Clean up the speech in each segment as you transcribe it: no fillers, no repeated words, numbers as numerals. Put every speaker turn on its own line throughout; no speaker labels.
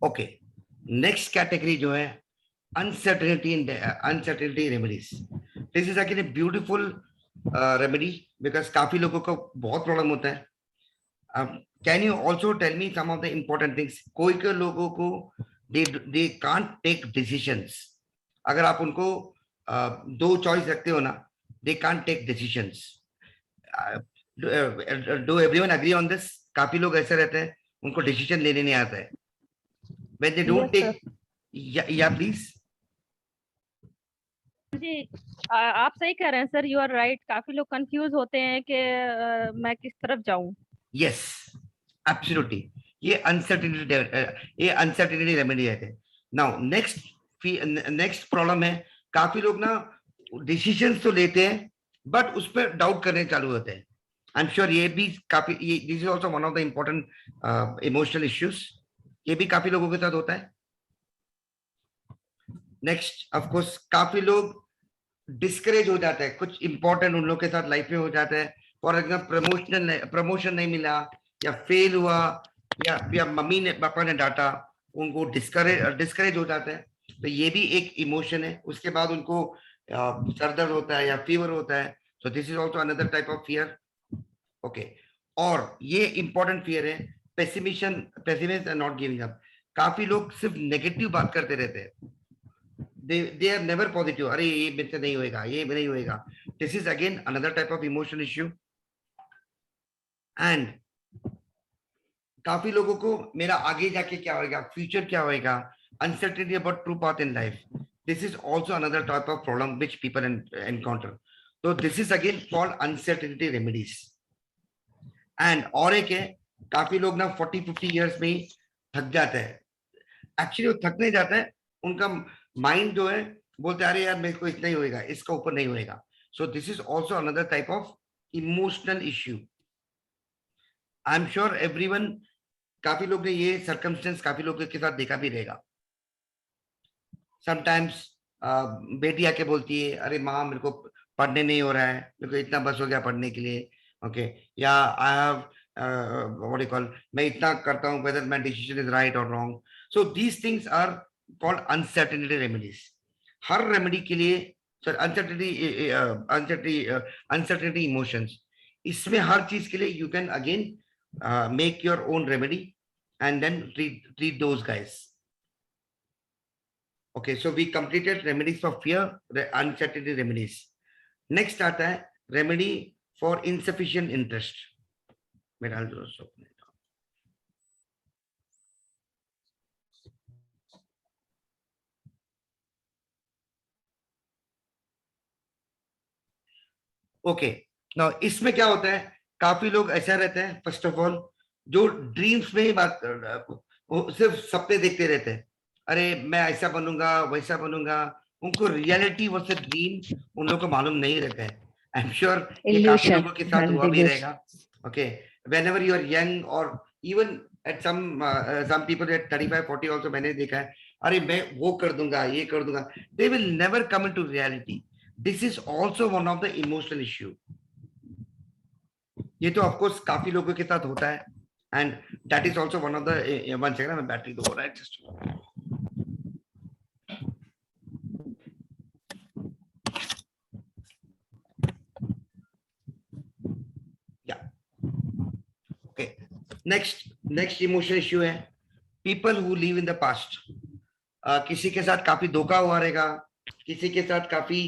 Okay, next category जो है uncertainty remedies. This is again a beautiful remedy because काफी लोगों को बहुत प्रॉब्लम होता है. Can you also tell me some of the important things? कोई के लोगों को दे कांट टेक डिसीजंस. अगर आप उनको दो चॉइस रखते हो ना, they can't take decisions. Do everyone agree on this? काफी लोग ऐसे रहते हैं उनको डिसीजन लेने नहीं आता है. when they don't
Yes,
take. Yeah, please.
जी आप सही कह रहे हैं सर, यू आर राइट. काफी लोग कंफ्यूज होते हैं कि मैं किस तरफ जाऊं.
Yes, absolutely. ये अनसर्टिनिटी रेमेडी है. नाउ नेक्स्ट प्रॉब्लम है, काफी लोग ना डिसीजंस तो लेते हैं बट उस पर डाउट करने चालू होते हैं. आई एम श्योर ये भी काफी, ये this is also one of the important emotional issues. ये भी काफी लोगों के साथ होता है. नेक्स्ट ऑफ कोर्स काफी लोग डिस्करेज हो जाता है, कुछ इंपॉर्टेंट उन लोग के साथ लाइफ में हो जाता है. फॉर एग्जाम्पल प्रमोशन नहीं मिला या फेल हुआ या मम्मी ने पापा ने डांटा, उनको डिस्करेज हो जाता है. तो ये भी एक इमोशन है. उसके बाद उनको सर दर्द होता है या फीवर होता है. तो this is also another type of fear. Okay, और ये इंपॉर्टेंट फियर है pessimist and not giving up. काफी लोग सिर्फ नेगेटिव बात करते रहते हैं. they are never positive. अरे ये मेरे से नहीं होएगा, ये नहीं होएगा. This is again another type of emotional issue. And काफी लोगों को मेरा आगे जाके क्या होएगा, फ्यूचर क्या होएगा, uncertainty about true path in life. This is also another type of problem which people encounter. So this is again called uncertainty remedies. And और एक है, काफी लोग ना 40-50 years में ही थक जाते हैं. एक्चुअली वो थक नहीं जाता है, उनका माइंड जो है बोलते अरे यार मेरे को इतना ही होएगा, इसका ऊपर नहीं होएगा. सो this is also another type of emotional issue. I am sure everyone, काफी लोग ने ये सर्कमस्टेंस काफी लोगों के साथ देखा भी रहेगा. समटाइम्स बेटी आके बोलती है अरे माँ मेरे को पढ़ने नहीं हो रहा है, मेरे को इतना बस हो गया पढ़ने के लिए. ओके, या I have what you call, मैं इतना करता हूँ whether my decision is right और wrong. So these things are called uncertainty remedies. हर रेमेडी के लिए सर अनसर्टेनिटी इमोशंस, इसमें हर चीज के लिए you can again make your own remedy and then treat those guys. Okay, so we completed remedies for fear, uncertainty remedies. Next आता है remedy for insufficient interest. मेरा दोस्तों ओके. नाउ इसमें क्या होता है, काफी लोग ऐसा रहते हैं फर्स्ट ऑफ ऑल जो ड्रीम्स में ही बात वो सिर्फ सपने देखते रहते हैं. अरे मैं ऐसा बनूंगा वैसा बनूंगा. उनको रियलिटी वर्सेस ड्रीम उन लोगों को मालूम नहीं रहता है. आई एम श्योर ये काफी लोगों के साथ हुआ भी रहेगा. Okay, whenever you are young or even at some people at 35-40 also मैंने देखा है, अरे मैं वो कर दूंगा ये कर दूंगा. they will never come into reality. This is also one of the emotional issue. ये तो ऑफ कोर्स काफी लोगों के साथ होता है. And that is also one of the, one second मैं बैटरी तो हो रहा है जस्ट. नेक्स्ट इमोशनल इश्यू है people who live in the past. किसी के साथ काफी धोखा हुआ रहेगा, किसी के साथ काफी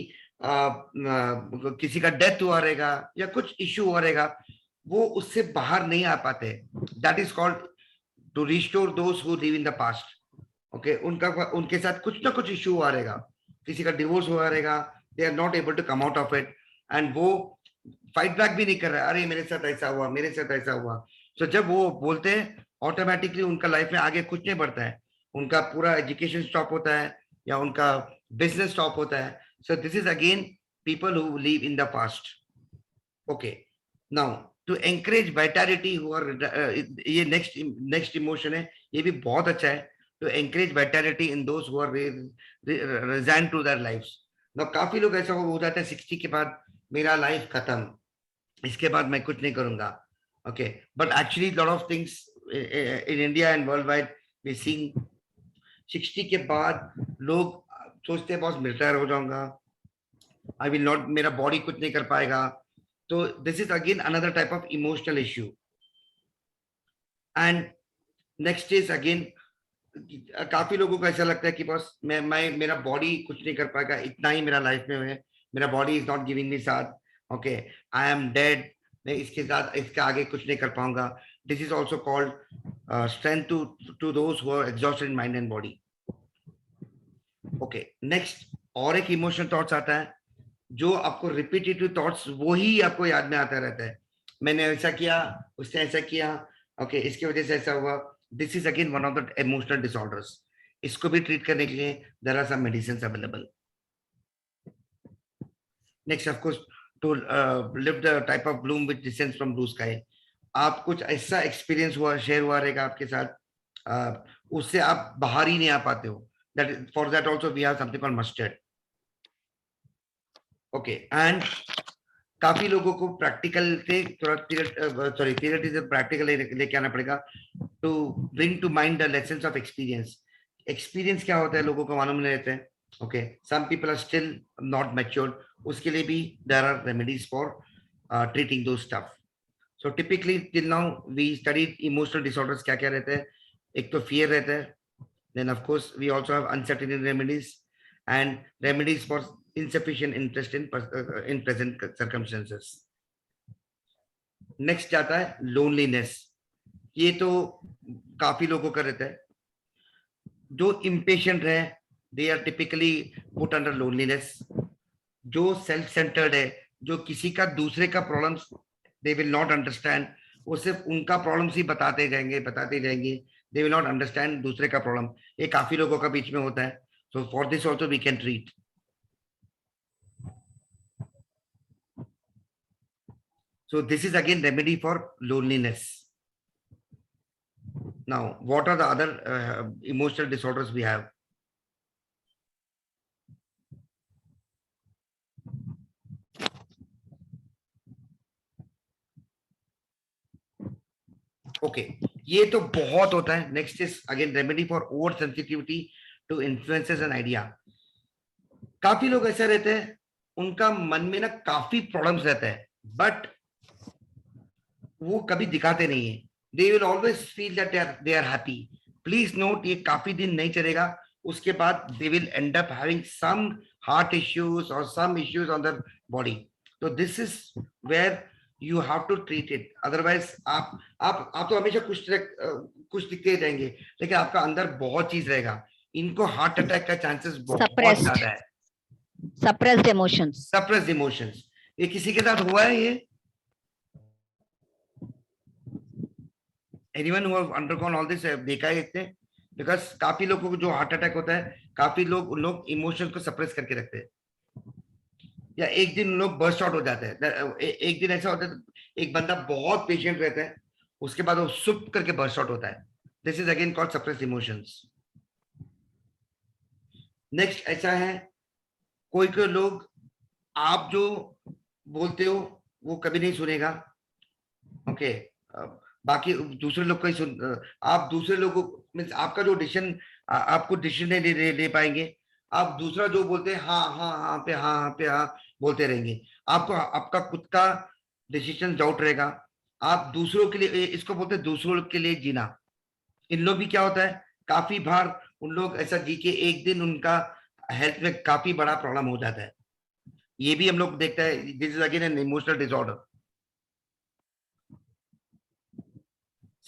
किसी का डेथ हुआ रहेगा या कुछ इश्यू हुआ रहेगा, वो उससे बाहर नहीं आ पाते. That is called to restore those who live in the past. Okay, उनके साथ कुछ ना कुछ इश्यू हुआ रहेगा, किसी का डिवोर्स हुआ रहेगा, they are not able to come out of it and वो फाइट बैक भी नहीं कर रहा है, अरे मेरे साथ ऐसा हुआ मेरे साथ ऐसा हुआ. तो जब वो बोलते हैं ऑटोमेटिकली उनका लाइफ में आगे कुछ नहीं बढ़ता है, उनका पूरा एजुकेशन स्टॉप होता है या उनका बिजनेस स्टॉप होता है. So this is again people who live in the past. Okay, now to encourage vitality ये नेक्स्ट इमोशन है, ये भी बहुत अच्छा है. To encourage vitality in those who are resign to their lives. Now काफी लोग ऐसा हो जाता है 60 के बाद मेरा लाइफ खत्म, इसके बाद मैं कुछ नहीं करूंगा. Okay, but actually a lot of things in India and worldwide we're seeing 60 के बाद लोग सोचते हैं बॉस रिटायर हो जाऊंगा, आई विल नॉट, मेरा बॉडी कुछ नहीं कर पाएगा. तो this is again another type of emotional issue. And next is again, काफी लोगों को ऐसा लगता है कि बस मैं मेरा बॉडी कुछ नहीं कर पाएगा, इतना ही मेरा लाइफ में है, मेरा body is not giving me साथ, ओके, आई एम डेड, मैं इसके साथ इसके आगे कुछ नहीं कर पाऊंगा. This is also called strength to those who are exhausted in mind and body. Okay, next और एक इमोशनल थॉट्स आता है, जो आपको रिपीटेटिव थॉट्स वही आपको याद में आता रहता है. मैंने ऐसा किया, उसने ऐसा किया, ओके, इसकी वजह से ऐसा हुआ. This is again one of the emotional disorders. इसको भी ट्रीट करने के लिए there are some medicines available. Next of course, to live the type of bloom which descends from blue sky. आप कुछ ऐसा एक्सपीरियंस हुआ, शेयर हुआ रहेगा आपके साथ, उससे आप बाहर ही नहीं आ पाते हो. That for that also we have something called mustard. Okay, and काफी लोगों को प्रैक्टिकल से थोड़ा थियरी से प्रैक्टिकल लेके आना पड़ेगा to bring to mind the lessons of experience. Experience क्या होता है लोगों को मालूम नहीं रहता है. Okay, some people are still not matured. उसके लिए भी there are remedies for treating those stuff. So typically till now we studied emotional disorders. क्या क्या रहते हैं? एक तो फियर रहता है, then of course we also have uncertainty remedies and remedies for insufficient interest in present circumstances. Next जाता है लोनलीनेस. ये तो काफी लोगों का रहता है. जो इम्पेशेंट है they are typically put under loneliness. जो सेल्फ सेंटर्ड है, जो किसी का दूसरे का problems they will not understand, वो सिर्फ उनका प्रॉब्लम्स ही बताते जाएंगे. दे विल नॉट अंडरस्टैंड दूसरे का प्रॉब्लम. ये काफी लोगों का बीच में होता है. So for this also we can treat. So this is again remedy for loneliness. Now, what are the other emotional disorders we have? Okay, ये तो बहुत होता है. Next is again remedy for over sensitivity to influences and idea. काफी लोग ऐसे रहते हैं, उनका मन में ना काफी प्रॉब्लम्स रहते हैं, बट वो कभी दिखाते नहीं है. They will always feel that they are happy. Please note, ये काफी दिन नहीं चलेगा. उसके बाद they will end up having some heart issues और some issues on their body. तो this is where you have to treat it. Otherwise आप तो हमेशा कुछ दिखते रहेंगे, लेकिन आपका अंदर बहुत चीज रहेगा. इनको हार्ट अटैक का चांसेस बहुत ज्यादा है. Suppressed emotions. ये किसी के साथ हुआ है? ये anyone who have undergone all this देखा है इतने? बिकॉज काफी लोगों को जो हार्ट अटैक होता है, काफी लोग इमोशंस को सप्रेस करके रखते हैं, या एक दिन लोग बर्स्ट आउट हो जाते हैं. एक दिन ऐसा होता है, एक बंदा बहुत पेशेंट रहता है, उसके बाद वो सुप करके बर्स्ट आउट होता है. This is again called suppressed emotions. Next ऐसा है, कोई लोग आप जो बोलते हो वो कभी नहीं सुनेगा. ओके, बाकी दूसरे लोग का ही सुन. आप दूसरे लोगों मीन्स आपका जो डिसीजन, आपको डिसीजन नहीं ले पाएंगे. आप दूसरा जो बोलते हैं हाँ पे हाँ बोलते रहेंगे. आपको आपका खुद का डिसीजन डाउट रहेगा. आप दूसरों के लिए, इसको बोलते हैं दूसरों के लिए जीना. इन लोग भी क्या होता है, काफी बार उन लोग ऐसा जी के एक दिन उनका हेल्थ में काफी बड़ा प्रॉब्लम हो जाता है. ये भी हम लोग देखते हैं. This is again an emotional disorder.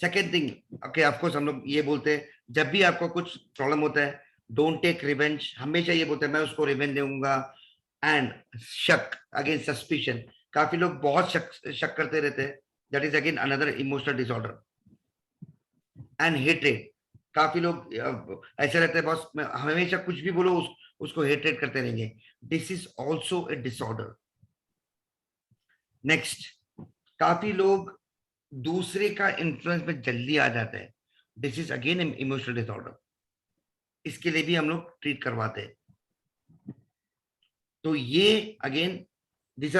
Second thing, okay, of course हम लोग ये बोलते हैं जब भी आपको कुछ प्रॉब्लम होता है, डोंट टेक रिवेंज. हमेशा ये बोलते हैं मैं उसको रिवेंज दूंगा. एंड शक, अगेन सस्पिशन. काफी लोग बहुत शक करते रहते हैं. That is again another emotional disorder. And hatred. काफी लोग ऐसे रहते हैं, बस हमेशा कुछ भी बोलो उसको हेट्रेड करते रहेंगे. This is also a disorder. Next, काफी लोग दूसरे का इन्फ्लुएंस में जल्दी आ जाते हैं. This is again emotional disorder. इसके लिए भी हम लोग ट्रीट करवाते हैं. तो ये again these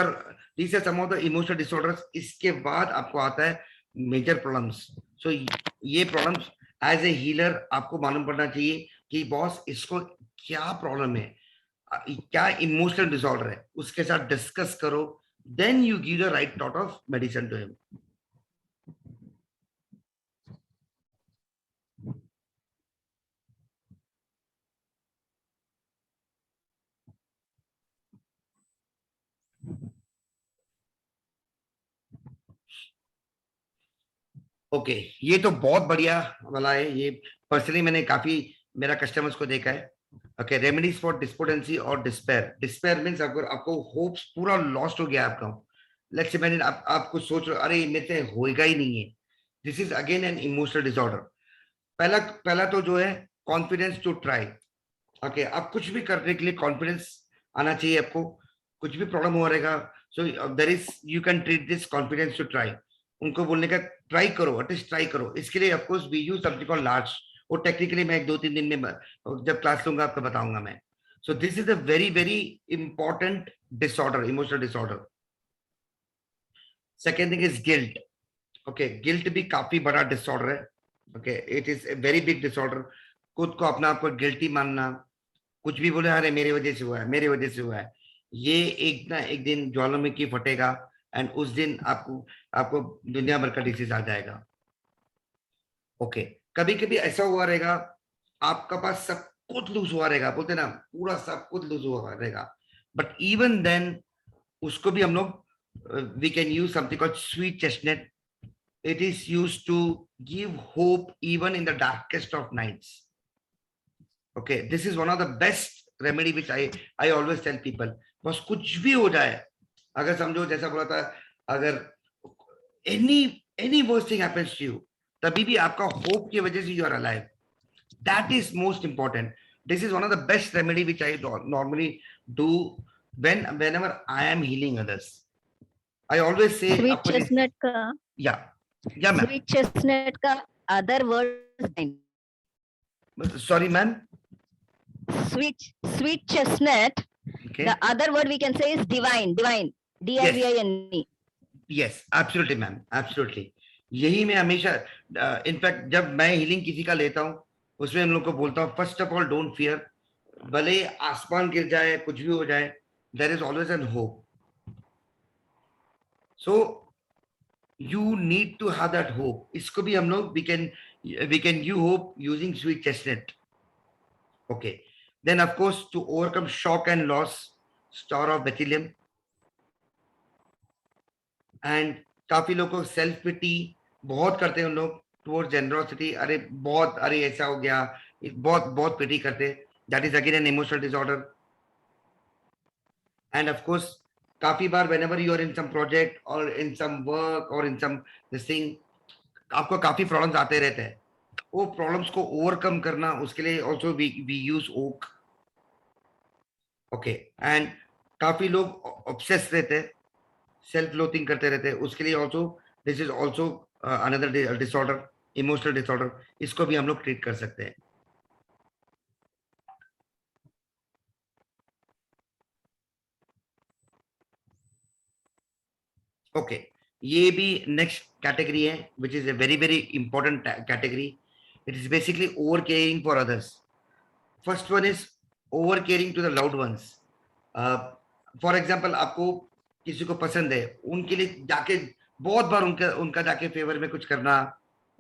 are some of the emotional disorders. इसके बाद आपको आता है मेजर प्रॉब्लम्स. सो ये प्रॉब्लम्स एज ए हीलर आपको मालूम पड़ना चाहिए. कि बॉस इसको क्या प्रॉब्लम है, क्या इमोशनल डिसऑर्डर है, उसके साथ डिस्कस करो, then you give the right thought of medicine to him. Okay, ये तो बहुत बढ़िया वाला है. ये पर्सनली मैंने काफी मेरा कस्टमर्स को देखा है. ओके, रेमेडीज फॉर डिस्पोटेंसी और डिस्पेयर. डिस्पेयर मीन्स अगर आपको होप्स पूरा लॉस्ट हो गया आपका, लेट्स से मैंने आप कुछ सोच रहे हो, अरे मेरे से होएगा ही नहीं है, this is again an emotional disorder. पहला पहला तो जो है कॉन्फिडेंस टू ट्राई. ओके, आप कुछ भी करने के लिए कॉन्फिडेंस आना चाहिए आपको. कुछ भी प्रॉब्लम हो रहेगा, so there is you can treat this confidence to try. उनको बोलने का ट्राई करो, एटलीस्ट ट्राई करो. इसके लिए of course we use something called larch. और टेक्निकली मैं 1-2-3 दिन में जब क्लास लूंगा आपको बताऊंगा मैं. सो this is a very very important disorder, emotional disorder. Second thing is guilt. Okay, guilt भी काफी बड़ा डिसऑर्डर है. Okay, it is a very big disorder. खुद को अपना आपको गिल्टी मानना, कुछ भी बोले, अरे मेरी वजह से हुआ है, मेरी वजह से हुआ है, ये एक ना एक दिन ज्वालामुखी फटेगा. एंड उस दिन आपको आपको दुनिया भर का डिसीज आ जाएगा. ओके, कभी कभी ऐसा हुआ रहेगा, आपका पास सब कुछ लूज हुआ रहेगा, बोलते ना पूरा सब कुछ लूज हुआ रहेगा, बट इवन देन उसको भी हम लोग we can use something called sweet chestnut. It is use to give hope even in the darkest of nights. Okay, this is one of the best remedy which I always tell people. बस कुछ भी हो जाए, अगर समझो जैसा बोला था, अगर any any worst thing happens to you, तभी भी आपका होप की वजह से you are alive. That is most important. This is one of the best remedy which I normally do whenever I am healing others. I always say
sweet
आपको
chestnut का
या ma'am,
sweet chestnut का other word,
sorry ma'am.
sweet chestnut,
Okay,
the other word we can say is divine, divine.
Yes, absolutely ma'am, absolutely. यही मैं हमेशा in fact जब मैं healing किसी का लेता हूँ, उसमें हम लोग को बोलता हूँ, first of all don't fear. भले आसमान गिर जाए, कुछ भी हो जाए, there is always an hope. So you need to have that hope. इसको भी हम लोग we can you hope using sweet chestnut. Okay, then of course to overcome shock and loss, star of Bethlehem. And काफी लोग को self पिटी बहुत करते हैं उन लोग टुवर्ड जेनरोसिटी. अरे बहुत, अरे ऐसा हो गया, बहुत बहुत पिटी करते. That is again an emotional disorder. End of course काफी बार whenever you are in some project or in some work or in some this thing, आपको काफी प्रॉब्लम्स आते रहते हैं. वो प्रॉब्लम्स को ओवरकम करना, उसके लिए also we use oak. Okay, and काफी लोग ऑब्सेस रहते हैं, सेल्फ लोथिंग करते रहते हैं, उसके लिए also this is also another disorder, emotional disorder. इसको भी हम लोग ट्रीट कर सकते हैं. ओके, ये भी नेक्स्ट कैटेगरी है which is a very very important category. It is basically over caring for others. First one is over caring to the loved ones. For example, आपको किसी को पसंद है, उनके लिए जाके बहुत बार उनका उनका जाके फेवर में कुछ करना,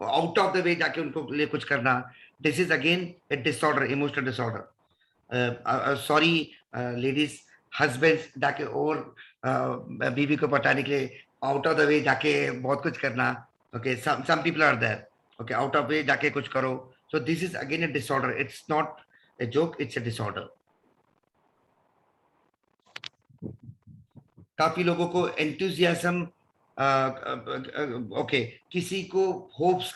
आउट ऑफ द वे जाके उनको लिए कुछ करना. This is again a disorder, emotional disorder. Sorry ladies, husbands जाके और बीवी को पटाने के लिए आउट ऑफ द वे जाके बहुत कुछ करना. Okay, some people are there. Okay, out of way जाके कुछ करो. So this is again a disorder. It's not a joke, it's a disorder. काफी लोगों को एंथुजियाज्म, ओके, किसी को होप्स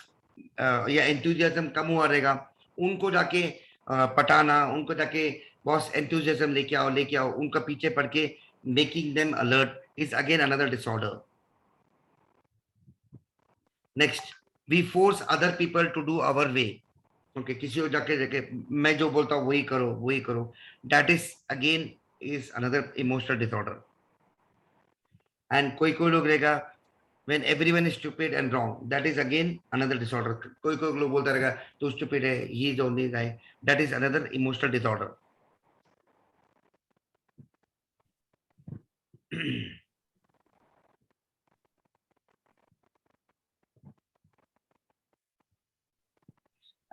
या एंथुजियाज्म कम हुआ रहेगा, उनको जाके पटाना, उनको जाके बॉस एंथुजियाज्म लेके आओ, उनका पीछे पड़ के making them alert is again another disorder. Next, we force other people to do our way. Okay, किसी को जाके जाके मैं जो बोलता हूँ वही करो, वही करो. That is again is another emotional disorder. And कोई कोई लोग रहेगा when everyone is stupid and wrong, that is again another disorder. कोई कोई लोग बोलता रहेगा तू stupid है, he is only guy, that is another emotional disorder.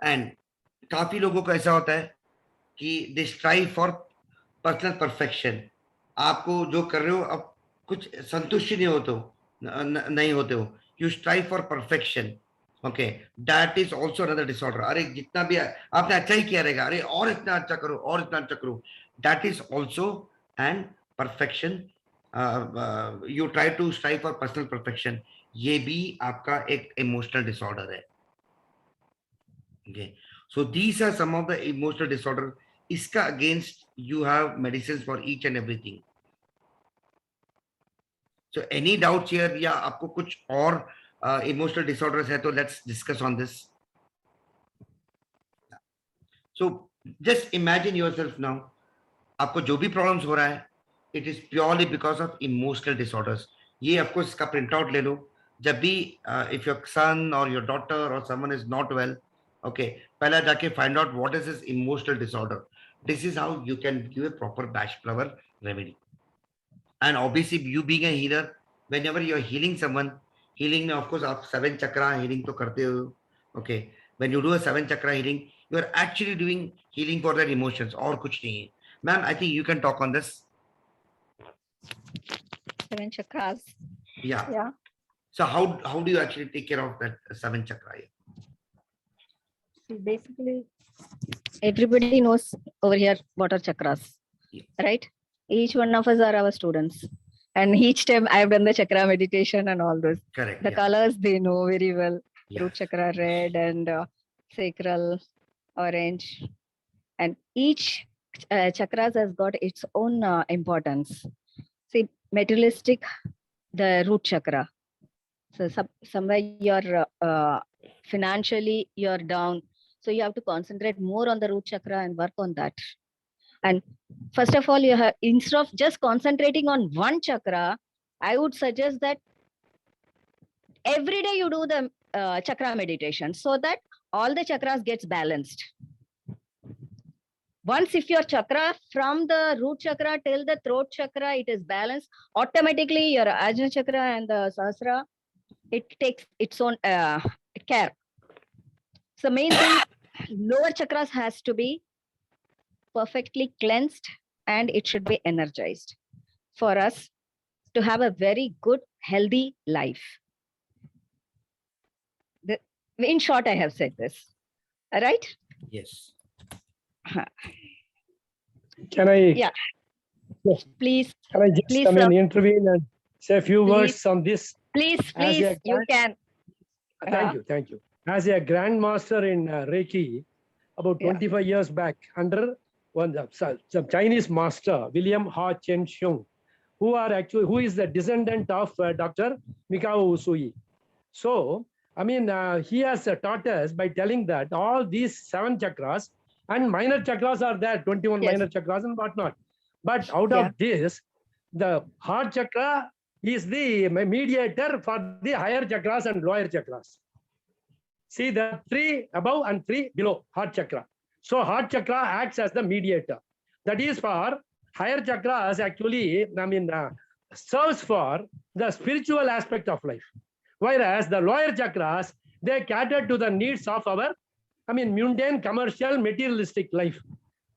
And काफी लोगों को ऐसा होता है कि दे स्ट्राइव फॉर पर्सनल परफेक्शन. आपको जो कर रहे हो अब कुछ संतुष्टि नहीं होते हो, you strive for perfection. Okay, that is also another disorder. अरे जितना भी आपने अच्छा ही किया रहेगा, अरे और इतना अच्छा करो और इतना अच्छा करो, that is also and perfection. You try to strive for personal perfection, ये भी आपका एक इमोशनल डिसऑर्डर है. Okay, so these are some of the emotional disorder. इसका against you have medicines for each and everything. So any doubts here या आपको कुछ और emotional disorders है तो let's discuss on this. So just imagine yourself now, आपको जो भी problems हो रहा है, it is purely because of emotional disorders. ये of course इसका print out ले लो. जब भी if your son or your daughter or someone is not well, okay, पहला जाके find out what is his emotional disorder. This is how you can give a proper Bach flower remedy. And obviously you being a healer, whenever you are healing someone, healing में of course आप 7 chakra healing तो करते हो. Okay, when you do a 7 chakra healing, you are actually doing healing for their emotions और कुछ नहीं है. Ma'am, I think you can talk on this.
7 chakras.
Yeah. So how do you actually take care of that 7 chakra?
Basically, everybody knows over here what are chakras, right? Each one of us are our students, and each time I have done the chakra meditation and all those.
Correct.
The colors they know very well.
Yeah.
Root chakra red and sacral orange, and each chakras has got its own importance. See, materialistic, the root chakra. So somewhere you're financially you're down. So you have to concentrate more on the root chakra and work on that. And first of all, you have, instead of just concentrating on one chakra, I would suggest that every day you do the chakra meditation so that all the chakras gets balanced. Once if your chakra from the root chakra till the throat chakra, it is balanced, automatically your Ajna chakra and the Sahasrara, it takes its own care. So main thing, lower chakras has to be perfectly cleansed and it should be energized for us to have a very good, healthy life. In short, I have said this. All right?
Yes.
Can I?
Yeah. Please.
Can I just
please,
come and intervene and say a few words on this?
Please, you can.
Thank you. As a grandmaster in Reiki, about 25 years back, under some Chinese master, William Ha Chen Xiong, who is the descendant of Dr. Mikao Usui. So, I mean, he has taught us by telling that all these 7 chakras and minor chakras are there, 21
Yes.
minor chakras and whatnot. But out of this, the heart chakra is the mediator for the higher chakras and lower chakras. See, there are 3 above and 3 below heart chakra. So heart chakra acts as the mediator. That is for higher chakras actually, serves for the spiritual aspect of life. Whereas the lower chakras, they cater to the needs of our, mundane, commercial, materialistic life.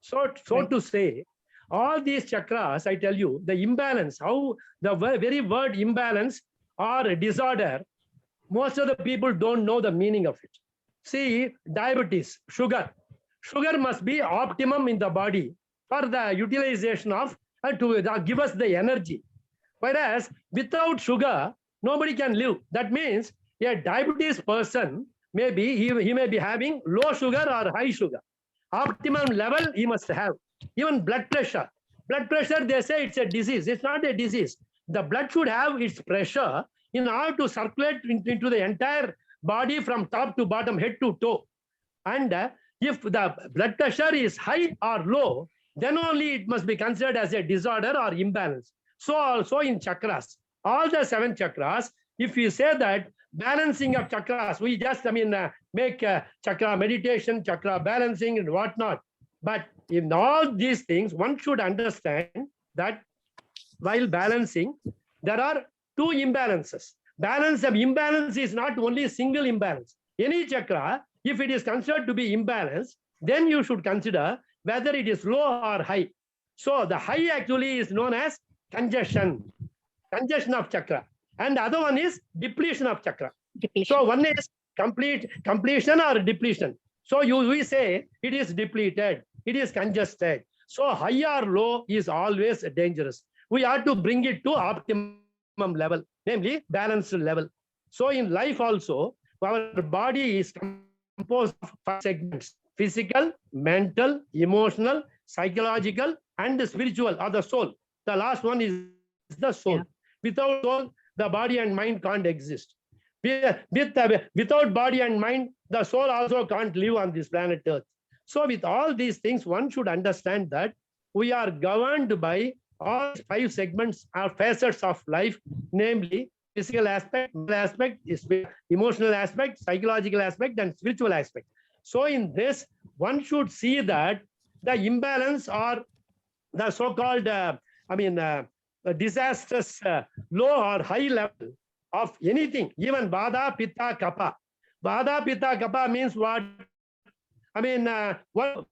So to say, all these chakras, I tell you, the imbalance, how the very word imbalance or disorder, most of the people don't know the meaning of it. See, diabetes, sugar must be optimum in the body for the utilization of, to give us the energy. Whereas without sugar, nobody can live. That means a diabetes person, maybe he may be having low sugar or high sugar. Optimum level he must have. Even blood pressure. Blood pressure, they say it's a disease. It's not a disease. The blood should have its pressure in order to circulate into the entire body from top to bottom, head to toe. And if the blood pressure is high or low, then only it must be considered as a disorder or imbalance. So also in chakras, all the 7 chakras, if you say that balancing of chakras, we just, make chakra meditation, chakra balancing and whatnot. But in all these things, one should understand that while balancing, there are two imbalances. Balance of imbalance is not only single imbalance. Any chakra, if it is considered to be imbalanced, then you should consider whether it is low or high. So the high actually is known as congestion of chakra. And the other one is depletion of chakra.
Depletion.
So one is completion or depletion. So we say it is depleted, it is congested. So high or low is always dangerous. We have to bring it to optimum level, namely balanced level. So in life also, our body is composed of 5 segments: physical, mental, emotional, psychological, and spiritual, or the soul. The last one is the soul.
Yeah.
Without soul, the body and mind can't exist. Without body and mind, the soul also can't live on this planet Earth. So with all these things, one should understand that we are governed by all 5 segments or facets of life, namely physical aspect, mental aspect, emotional aspect, psychological aspect, and spiritual aspect. So in this, one should see that the imbalance or the so-called, disastrous low or high level of anything, even Vata, Pitta, Kapha. Vata, Pitta, Kapha means what? What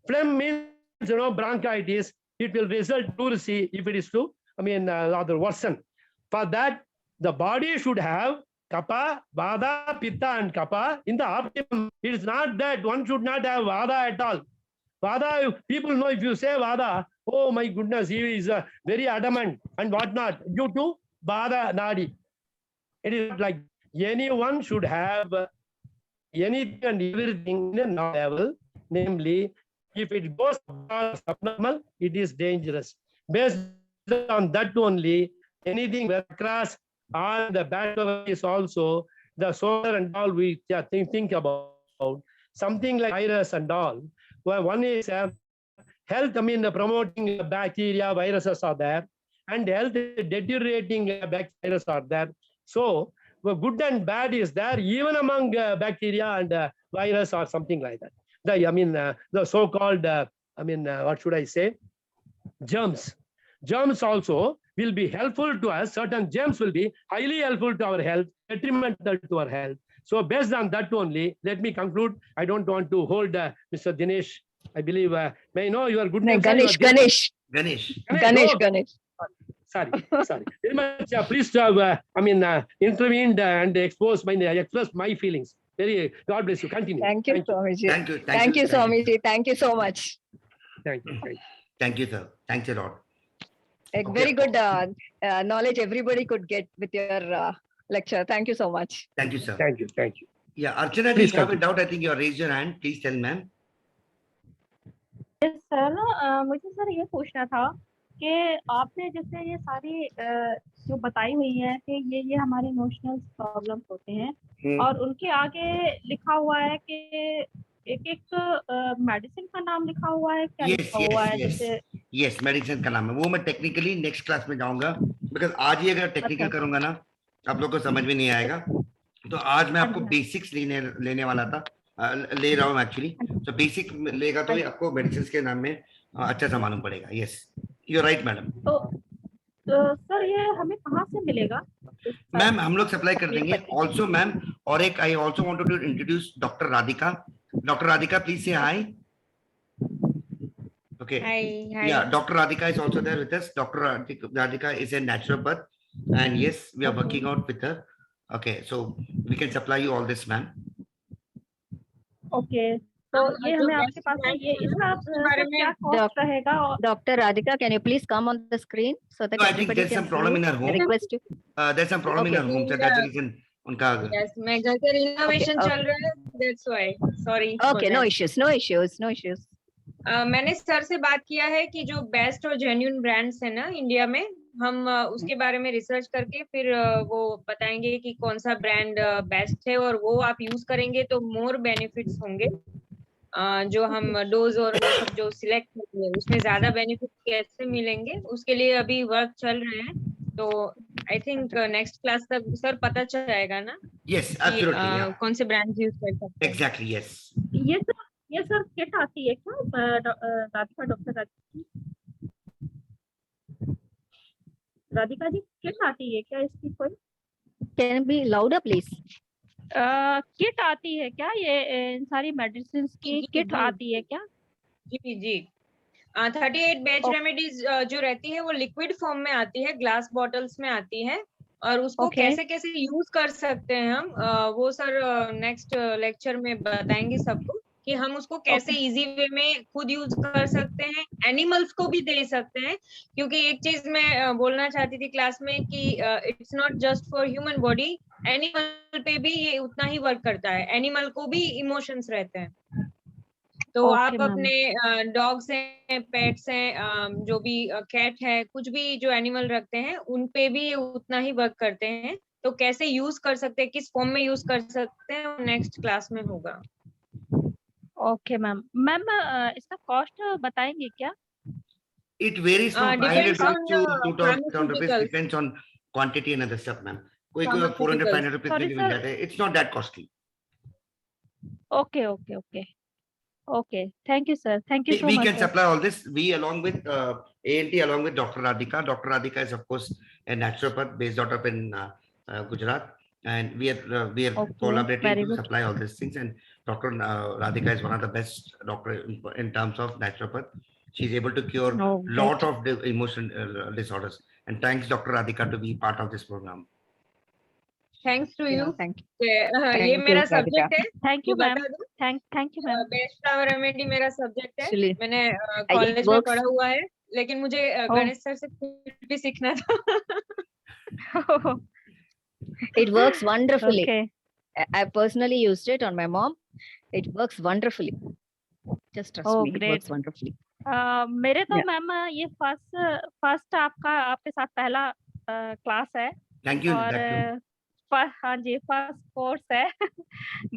phlegm means, bronchitis. It will result pleurisy if it is to, rather worsen. For that, the body should have Kapha, Vata, Pitta, and Kapha in the optimum. It is not that one should not have Vata at all. Vada, people know if you say Vada, oh my goodness, he is very adamant and whatnot, due to Vada Nadi. It is like anyone should have anything and everything in a level, namely, if it goes abnormal, it is dangerous. Based on that only, anything across on the back of is also the solar and all we think about. Something like virus and all. Well, one is health, promoting bacteria, viruses are there, and health deteriorating bacteria are there. So good and bad is there even among bacteria and virus or something like that. The so-called, what should I say? Germs. Germs also will be helpful to us. Certain germs will be highly helpful to our health, detrimental to our health. So based on that only, let me conclude. I don't want to hold Mr. Dinesh. I believe, may I know your good name?
Ganesh.
Sorry. Very much pleased to have, intervened and express my feelings. God bless you. Continue.
Thank you, Swamiji.
Thank you,
Swamiji. Thank you so much.
Thank you.
Thank you, sir. Thanks a lot.
A very good knowledge everybody could get with your lecture. Thank you so much.
Thank you, sir.
Thank you.
Yeah, Archana,
Please
you have a
continue.
doubt. I think you raised your hand. Please tell, ma'am.
Yes, sir. मुझे sir ये पूछना था कि आपने जैसे ये सारी जो बताई हुई है कि ये हमारे इमोशनल प्रॉब्लम्स होते हैं और उनके आगे लिखा हुआ है कि एक मेडिसिन का नाम लिखा हुआ है, क्या लिखा हुआ है? जैसे
यस, मेडिसिन का नाम है वो। मैं टेक्निकली नेक्स्ट क्लास में जाऊंगा, बिकॉज आज ही अगर टेक्निकल करूंगा ना आप लोग को समझ में नहीं आएगा। तो आज मैं आपको बेसिक्स लेने वाला था, ले रहा हूँ एक्चुअली। तो बेसिक लेगा तो आपको मेडिसिन के नाम में अच्छा सा मालूम पड़ेगा। Yes, you are right madam.
तो सर ये हमें कहाँ से मिलेगा?
मैम हम लोग सप्लाई कर देंगे ऑल्सो मैम। और एक I also wanted to introduce doctor Radhika. Doctor Radhika, please say hi. Okay.
Hi.
Yeah, Dr. Radhika is also there with us. Dr. Radhika is a naturopath, and yes, we are working out with her. Okay, so we can supply you all this, ma'am.
Okay. तो ये हमें आपके पास है, ये इसका क्या cost रहेगा?
Dr. Radhika, can you please come on the screen so that
No, I think
everybody
there's
can
some problem in her
see? I
home.
request you.
There's some problem in her home, so that's the reason. उनका
Yes, मैं घर पे renovation
Okay,
चल रहा है, that's why. Sorry. for
Okay,
that.
no issues.
मैंने sir से बात किया है कि जो बेस्ट और जेन्युइन ब्रांड्स है ना इंडिया में, हम उसके बारे में रिसर्च करके फिर वो बताएंगे कि कौन सा ब्रांड बेस्ट है और वो आप यूज करेंगे तो मोर बेनिफिट्स होंगे। जो हम डोज और वो सब जो सिलेक्ट करेंगे उसमें ज्यादा बेनिफिट कैसे मिलेंगे, उसके लिए अभी वर्क चल रहे हैं। तो आई थिंक नेक्स्ट क्लास तक सर पता चल जाएगा ना
Yes,
कि
absolutely. Yeah.
कौन से ब्रांड यूज कर सकते हैं।
Exactly. Yes.
ये सर किट आती है क्या राधिका, डॉक्टर राधिका जी, किट आती है क्या इसकी कोई?
Can you be louder, please?
Kit आती है क्या ये इन सारी मेडिसिन की
जी,
किट
जी।
आती है क्या?
जी 38 बैच रेमेडीज जो रहती है वो लिक्विड फॉर्म में आती है, ग्लास बॉटल्स में आती है, और उसको
Okay.
कैसे कैसे यूज कर सकते हैं हम वो सर नेक्स्ट लेक्चर में बताएंगे सबको कि हम उसको कैसे इजी वे में खुद यूज कर सकते हैं, एनिमल्स को भी दे सकते हैं। क्योंकि एक चीज मैं बोलना चाहती थी क्लास में कि it's not just for human body, animal पे भी ये उतना ही वर्क करता है, एनिमल को भी इमोशंस रहते हैं। तो
Okay,
आप
ma'am.
अपने डॉग्स हैं, पेट्स हैं, जो भी कैट है, कुछ भी जो एनिमल रखते हैं उन पे भी ये उतना ही वर्क करते हैं। तो कैसे यूज कर सकते हैं, किस फॉर्म में यूज कर सकते हैं, नेक्स्ट क्लास में होगा।
Okay ma'am. मैम इसका कॉस्ट बताएंगे क्या?
It varies from
Depends
500
on
rupees to 2,000 rupees.
pharmaceuticals.
Depends on quantity and other stuff, ma'am. कोई 400 500 rupees में
Sorry,
भी मिल
sir.
जाता है. It's not that costly.
Okay okay okay okay, thank you sir, thank you so
We
much
can
sir.
supply all this. We along with ANT along with Dr. Radhika. Dr. Radhika is of course a naturopath based out of in Gujarat, and we are
Okay,
collaborating
very
to
good.
supply all these things. And Dr. Radhika is one of the best doctor in terms of naturopath. She's able to cure
Oh,
lot
great.
of the emotion disorders. And thanks Dr. Radhika to be part of this program.
Thanks to you.
Thank you.
ये
Thank
मेरा
you, Radhika.
Subject है,
thank you
मैं
ma'am,
बता दूं,
thank you ma'am.
Best flower remedy मेरा subject है।
Actually,
मैंने
it
college में
works.
पढ़ा हुआ है, लेकिन मुझे गणेश सर से कुछ भी सीखना था।
It works wonderfully.
Okay
I personally used it on my mom. It works wonderfully. Just trust
Oh,
me, it
great.
works wonderfully.
मेरे तो
Yeah.
मैम ये फर्स्ट आपके साथ पहला क्लास है
Thank you.
और
Thank you.
हाँ जी फर्स्ट कोर्स है।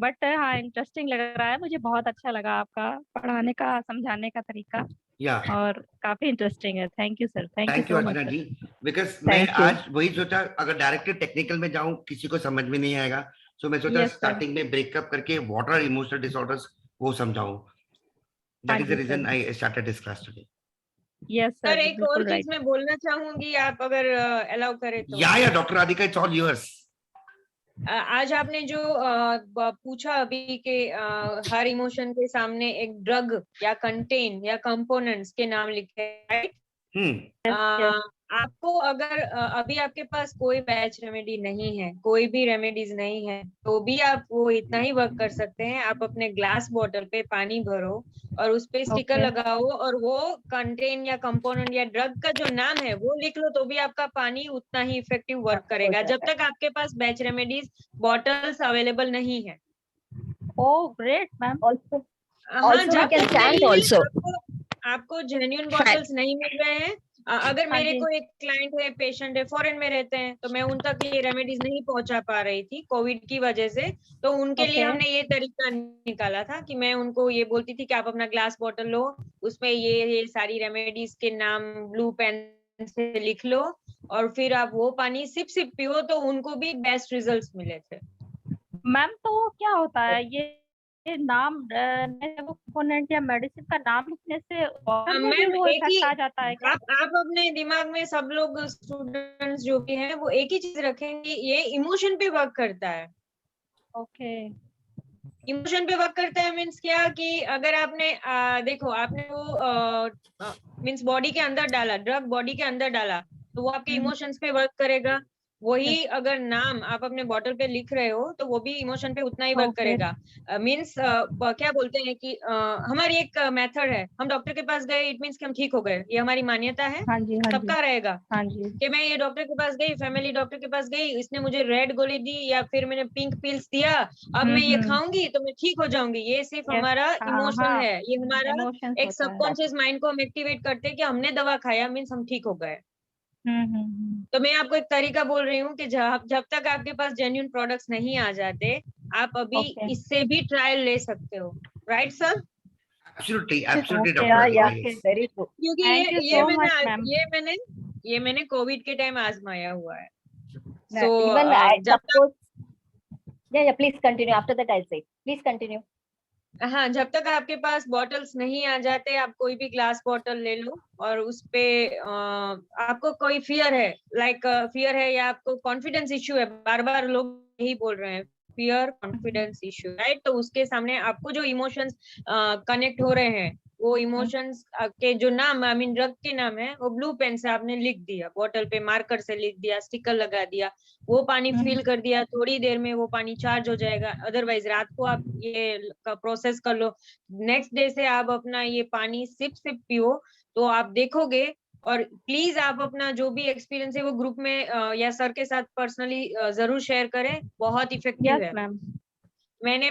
बट हाँ इंटरेस्टिंग लग रहा है, मुझे बहुत अच्छा लगा आपका पढ़ाने का, समझाने का तरीका,
Yeah.
और काफी इंटरेस्टिंग है। Thank you sir, thank you
thank you
so much
Archana
sir.
जी, बिकॉज मैं
Thank you.
आज वही सोचा अगर डायरेक्टली टेक्निकल में जाऊं किसी को समझ में नहीं आएगा, सो मैं सोचा
Yes, sir.
स्टार्टिंग में ब्रेकअप करके व्हाट आर इमोशनल डिसऑर्डर्स वो समझाऊं। दैट इज द
हाँ जी,
reason
sir.
I started this class today.
Yes
sir
sir,
एक और
बिल्कुल
चीज
राइट।
मैं बोलना चाहूंगी, आप अगर अलाउ करें तो।
या doctor Radhika, it's all yours.
आज आपने जो पूछा अभी के हर इमोशन के सामने एक ड्रग या कंटेन या कंपोनेंट्स के नाम लिखे, राइट? आपको अगर अभी आपके पास कोई बैच रेमेडी नहीं है, कोई भी रेमेडीज नहीं है, तो भी आप वो इतना ही वर्क कर सकते हैं। आप अपने ग्लास बॉटल पे पानी भरो और उस पे स्टिकर
Okay.
लगाओ और वो कंटेन या कंपोनेंट या ड्रग का जो नाम है वो लिख लो, तो भी आपका पानी उतना ही इफेक्टिव वर्क करेगा, जब तक आपके पास बैच रेमेडीज बॉटल्स अवेलेबल नहीं है।
Oh great ma'am.
Also,
हाँ,
also we
जब
can
तक
chant
नहीं है,
also.
आपको जेन्युइन बॉटल्स नहीं मिल रहे हैं। अगर
हाँ
मेरे
जी।
को एक क्लाइंट है, पेशेंट है, फॉरेन में रहते हैं, तो मैं उन तक ये रेमेडीज नहीं पहुंचा पा रही थी कोविड की वजह से, तो उनके लिए
Okay.
हमने ये तरीका निकाला था कि मैं उनको ये बोलती थी कि आप अपना ग्लास बॉटल लो, उसमें ये सारी रेमेडीज के नाम ब्लू पेन से लिख लो और फिर आप वो पानी सिप सिप पियो, तो उनको भी बेस्ट रिजल्ट्स मिले थे।
मैम तो क्या होता है ये नाम कंपोनेंट या मेडिसिन का नाम लिखने से वाटर में भी
मैम
वो
एक ही,
इफेक्ट आ जाता है क्या?
आप अपने दिमाग में सब लोग स्टूडेंट्स जो भी हैं वो एक ही चीज रखेंगे, ये इमोशन पे वर्क करता है।
ओके
इमोशन पे वर्क करता है मीन्स क्या कि अगर आपने देखो आपने वो मीन्स बॉडी के अंदर डाला, ड्रग बॉडी के अंदर डाला, तो वो आपके इमोशंस पे वर्क करेगा। वही अगर नाम आप अपने बॉटल पे लिख रहे हो तो वो भी इमोशन पे उतना ही वर्क
Okay.
करेगा। मीन्स क्या बोलते हैं कि हमारी एक मेथड है, हम डॉक्टर के पास गए इट मीन्स कि हम ठीक हो गए, ये हमारी मान्यता है,
हाँ जी हाँ जी
सबका रहेगा
हाँ जी।
कि मैं ये डॉक्टर के पास गई, फैमिली डॉक्टर के पास गई, इसने मुझे रेड गोली दी या फिर मैंने पिंक पिल्स दिया, अब मैं ये खाऊंगी तो मैं ठीक हो जाऊंगी। ये सिर्फ
Yes,
हमारा
हाँ,
इमोशन
हाँ,
है, ये हमारा
इमोशंस
एक
होता है।
सबकॉन्शियस माइंड को हम एक्टिवेट करते हैं कि हमने दवा खाया मीन्स हम ठीक हो गए। तो मैं आपको एक तरीका बोल रही हूँ कि जब तक आपके पास जेन्युइन प्रोडक्ट्स नहीं आ जाते, आप अभी
Okay.
इससे भी ट्रायल ले सकते हो, right sir?
Absolutely, absolutely,
Okay,
Dr.
Yeah,
Radhika, yes.
very true.
क्योंकि
Thank you
ये
so much, ma'am.
मैंने कोविड के टाइम आजमाया हुआ है।
No,
So,
even I
जब तक
suppose. Yeah, please continue. After that, I'll say. Please continue.
हाँ, जब तक आपके पास बॉटल्स नहीं आ जाते, आप कोई भी ग्लास बॉटल ले लो और उस पे आपको कोई फियर है, फियर है या आपको कॉन्फिडेंस इश्यू है, बार बार लोग यही बोल रहे हैं, फियर कॉन्फिडेंस इश्यू, राइट? तो उसके सामने आपको जो इमोशंस कनेक्ट हो रहे हैं, वो इमोशंस के जो नाम, आई मीन ड्रग के नाम है, वो ब्लू पेन से आपने लिख दिया, बॉटल पे मार्कर से लिख दिया, स्टिकर लगा दिया, वो पानी फिल कर दिया, थोड़ी देर में वो पानी चार्ज हो जाएगा। अदरवाइज रात को आप ये प्रोसेस कर लो, नेक्स्ट डे से आप अपना ये पानी सिप सिप पियो, तो आप देखोगे। और प्लीज आप अपना जो भी एक्सपीरियंस है वो ग्रुप में या सर के साथ पर्सनली जरूर शेयर करें, बहुत इफेक्टिव
यस
है।
मैम।
मेरे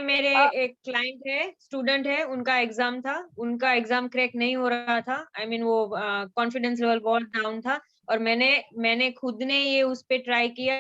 एक क्लाइंट है, स्टूडेंट है, उनका एग्जाम था, उनका एग्जाम क्रैक नहीं हो रहा था, आई मीन वो कॉन्फिडेंस लेवल बहुत डाउन था, और मैंने खुद ने ये उस पे ट्राई किया,